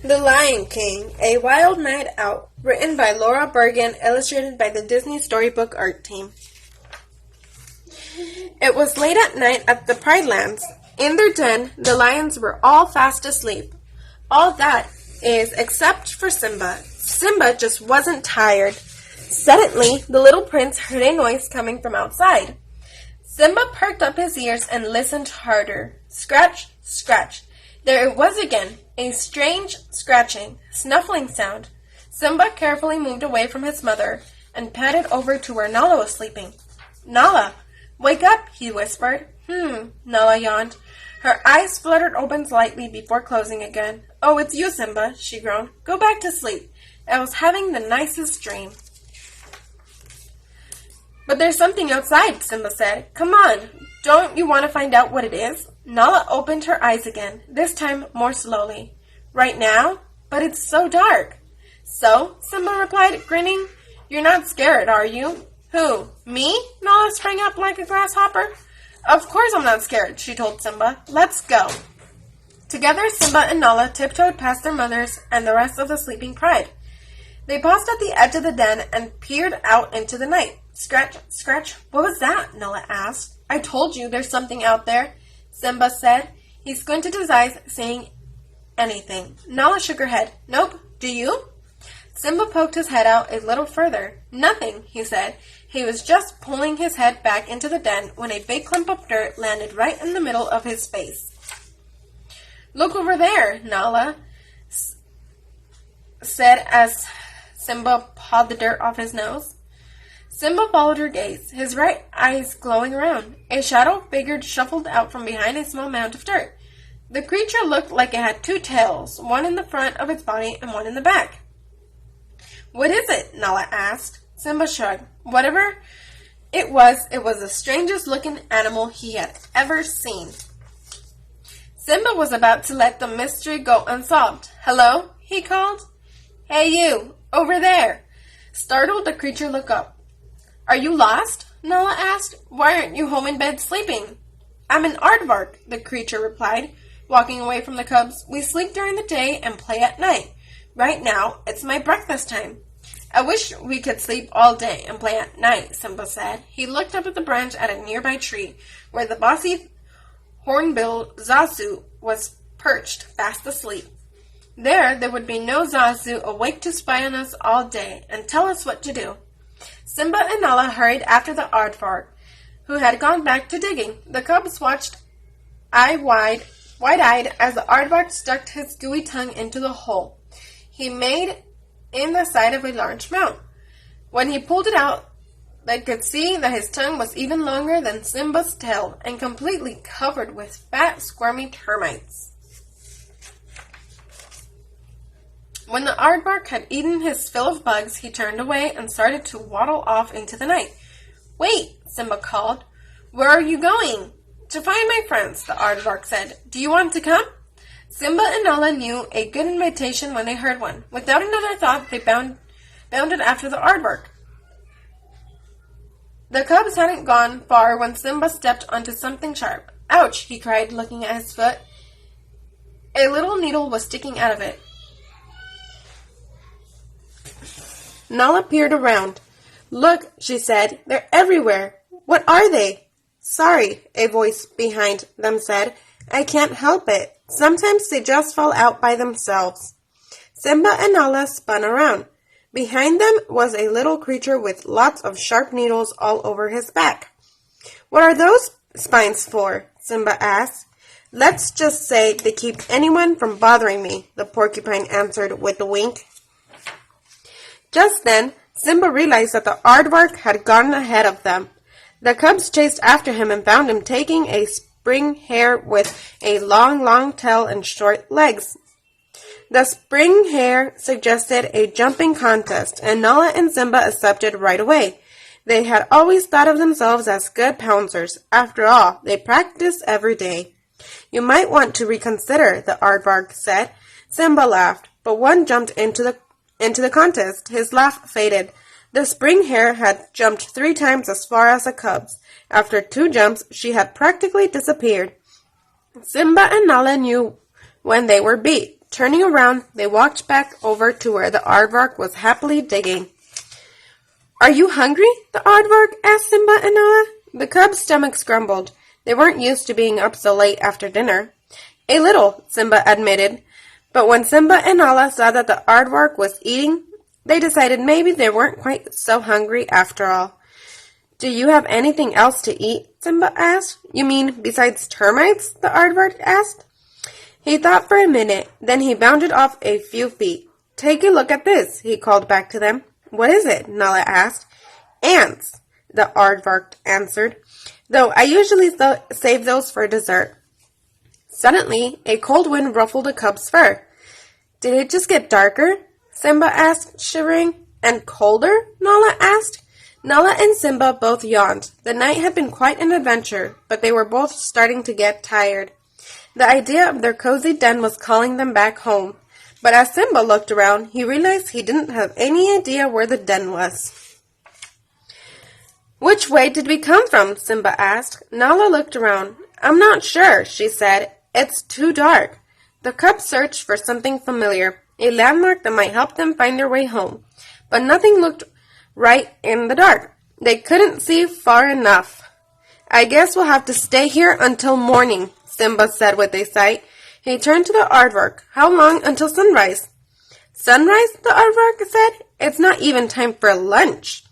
The Lion King, A Wild Night Out, written by LARA, BERGEN, illustrated by the Disney Storybook art team. It was late at night at the Pride Lands. In their den, the lions were all fast asleep. All that is, except for Simba. Simba just wasn't tired. Suddenly, the little prince heard a noise coming from outside. Simba perked up his ears and listened harder. Scratch, scratch. There it was again, a strange scratching, snuffling sound. Simba carefully moved away from his mother and padded over to where Nala was sleeping. "Nala, wake up," he whispered. Nala yawned. Her eyes fluttered open slightly before closing again. "Oh, it's you, Simba," she groaned. "Go back to sleep. I was having the nicest dream." "But there's something outside," Simba said. "Come on, don't you want to find out what it is?" Nala opened her eyes again, this time more slowly. "Right now? But it's so dark." "So?" Simba replied, grinning. "You're not scared, are you?" "Who? Me?" Nala sprang up like a grasshopper. "Of course I'm not scared," she told Simba. "Let's go." Together, Simba and Nala tiptoed past their mothers and the rest of the sleeping pride. They paused at the edge of the den and peered out into the night. "Scratch, scratch. What was that?" Nala asked. "I told you there's something out there," Simba said. He squinted his eyes, saying anything. Nala shook her head. "Nope. Do you?" Simba poked his head out a little further. "Nothing," he said. He was just pulling his head back into the den when a big clump of dirt landed right in the middle of his face. "Look over there," Nala said as Simba pawed the dirt off his nose. Simba followed her gaze, his right eyes glowing around. A shadow figure shuffled out from behind a small mound of dirt. The creature looked like it had two tails, one in the front of its body and one in the back. "What is it?" Nala asked. Simba shrugged. Whatever it was the strangest looking animal he had ever seen. Simba was about to let the mystery go unsolved. "Hello?" he called. "Hey you, over there." Startled, the creature looked up. "Are you lost?" Nala asked. "Why aren't you home in bed sleeping?" "I'm an aardvark," the creature replied, walking away from the cubs. "We sleep during the day and play at night. Right now, it's my breakfast time." "I wish we could sleep all day and play at night," Simba said. He looked up at the branch at a nearby tree, where the bossy hornbill Zazu was perched, fast asleep. There would be no Zazu awake to spy on us all day and tell us what to do. Simba and Nala hurried after the aardvark, who had gone back to digging. The cubs watched wide-eyed as the aardvark stuck his gooey tongue into the hole he made in the side of a large mound. When he pulled it out, they could see that his tongue was even longer than Simba's tail and completely covered with fat, squirmy termites. When the aardvark had eaten his fill of bugs, he turned away and started to waddle off into the night. "Wait," Simba called. "Where are you going?" "To find my friends," the aardvark said. "Do you want to come?" Simba and Nala knew a good invitation when they heard one. Without another thought, they bounded after the aardvark. The cubs hadn't gone far when Simba stepped onto something sharp. "Ouch!" he cried, looking at his foot. A little needle was sticking out of it. Nala peered around. "Look," she said. "They're everywhere. What are they?" "Sorry," a voice behind them said. "I can't help it. Sometimes they just fall out by themselves." Simba and Nala spun around. Behind them was a little creature with lots of sharp needles all over his back. "What are those spines for?" Simba asked. "Let's just say they keep anyone from bothering me," the porcupine answered with a wink. Just then, Simba realized that the aardvark had gotten ahead of them. The cubs chased after him and found him taking a spring hare with a long tail and short legs. The spring hare suggested a jumping contest, and Nala and Simba accepted right away. They had always thought of themselves as good pouncers. After all, they practiced every day. "You might want to reconsider," the aardvark said. Simba laughed, but one jumped into the contest. His laugh faded. The spring hare had jumped 3 times as far as the cubs. After 2 jumps, she had practically disappeared. Simba and Nala knew when they were beat. Turning around, they walked back over to where the aardvark was happily digging. "Are you hungry?" the aardvark asked Simba and Nala. The cubs' stomachs grumbled. They weren't used to being up so late after dinner. "A little," Simba admitted. But when Simba and Nala saw that the aardvark was eating, they decided maybe they weren't quite so hungry after all. "Do you have anything else to eat?" Simba asked. "You mean besides termites?" the aardvark asked. He thought for a minute, then he bounded off a few feet. "Take a look at this," he called back to them. "What is it?" Nala asked. "Ants," the aardvark answered, "though I usually save those for dessert." Suddenly, a cold wind ruffled a cub's fur. "Did it just get darker?" Simba asked, shivering. "And colder?" Nala asked. Nala and Simba both yawned. The night had been quite an adventure, but they were both starting to get tired. The idea of their cozy den was calling them back home. But as Simba looked around, he realized he didn't have any idea where the den was. "Which way did we come from?" Simba asked. Nala looked around. "I'm not sure," she said. "It's too dark." The cubs searched for something familiar, a landmark that might help them find their way home. But nothing looked right in the dark. They couldn't see far enough. "I guess we'll have to stay here until morning," Simba said with a sigh. He turned to the aardvark. "How long until sunrise?" "Sunrise?" the aardvark said. "It's not even time for lunch."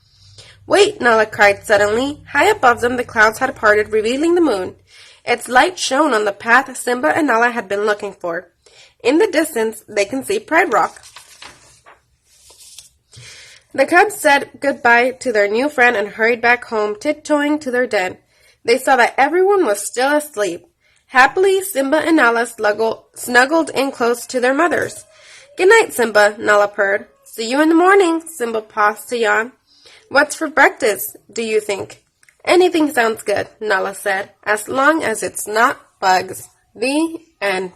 "Wait!" Nala cried suddenly. High above them the clouds had parted, revealing the moon. Its light shone on the path Simba and Nala had been looking for. In the distance, they can see Pride Rock. The cubs said goodbye to their new friend and hurried back home, tiptoeing to their den. They saw that everyone was still asleep. Happily, Simba and Nala snuggled in close to their mothers. "Good night, Simba," Nala purred. "See you in the morning," Simba paused to yawn. "What's for breakfast, do you think?" "Anything sounds good," Nala said, "as long as it's not bugs." The end.